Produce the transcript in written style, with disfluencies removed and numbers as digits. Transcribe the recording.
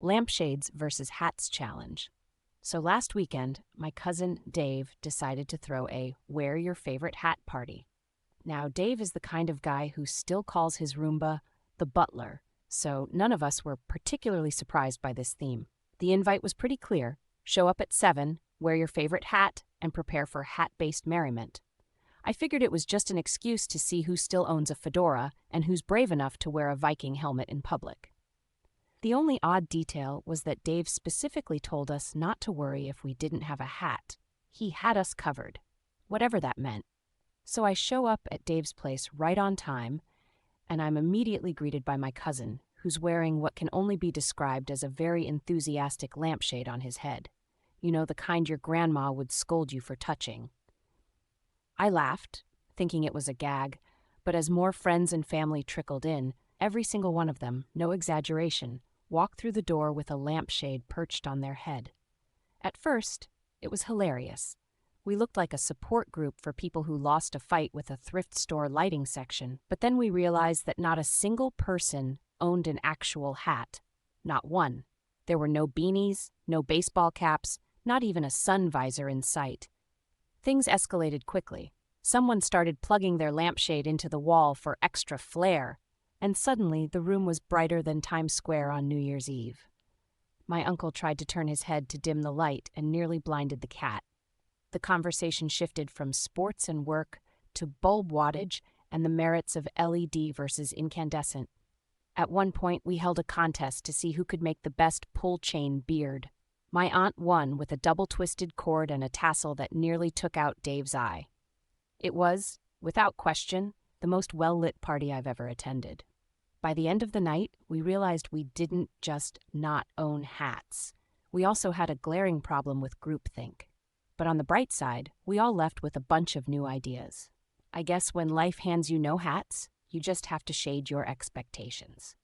Lampshades versus Hats challenge. So last weekend, my cousin Dave decided to throw a wear your favorite hat party. Now, Dave is the kind of guy who still calls his Roomba the butler, so none of us were particularly surprised by this theme. The invite was pretty clear: show up at 7, wear your favorite hat, and prepare for hat-based merriment. I figured it was just an excuse to see who still owns a fedora and who's brave enough to wear a Viking helmet in public. The only odd detail was that Dave specifically told us not to worry if we didn't have a hat. He had us covered, whatever that meant. So I show up at Dave's place right on time, and I'm immediately greeted by my cousin, who's wearing what can only be described as a very enthusiastic lampshade on his head. You know, the kind your grandma would scold you for touching. I laughed, thinking it was a gag, but as more friends and family trickled in, every single one of them, no exaggeration, walked through the door with a lampshade perched on their head. At first, it was hilarious. We looked like a support group for people who lost a fight with a thrift store lighting section, but then we realized that not a single person owned an actual hat. Not one. There were no beanies, no baseball caps, not even a sun visor in sight. Things escalated quickly. Someone started plugging their lampshade into the wall for extra flair, and suddenly the room was brighter than Times Square on New Year's Eve. My uncle tried to turn his head to dim the light and nearly blinded the cat. The conversation shifted from sports and work to bulb wattage and the merits of LED versus incandescent. At one point, we held a contest to see who could make the best pull-chain beard. My aunt won with a double-twisted cord and a tassel that nearly took out Dave's eye. It was, without question, the most well-lit party I've ever attended. By the end of the night, we realized we didn't just not own hats. We also had a glaring problem with groupthink. But on the bright side, we all left with a bunch of new ideas. I guess when life hands you no hats, you just have to shade your expectations.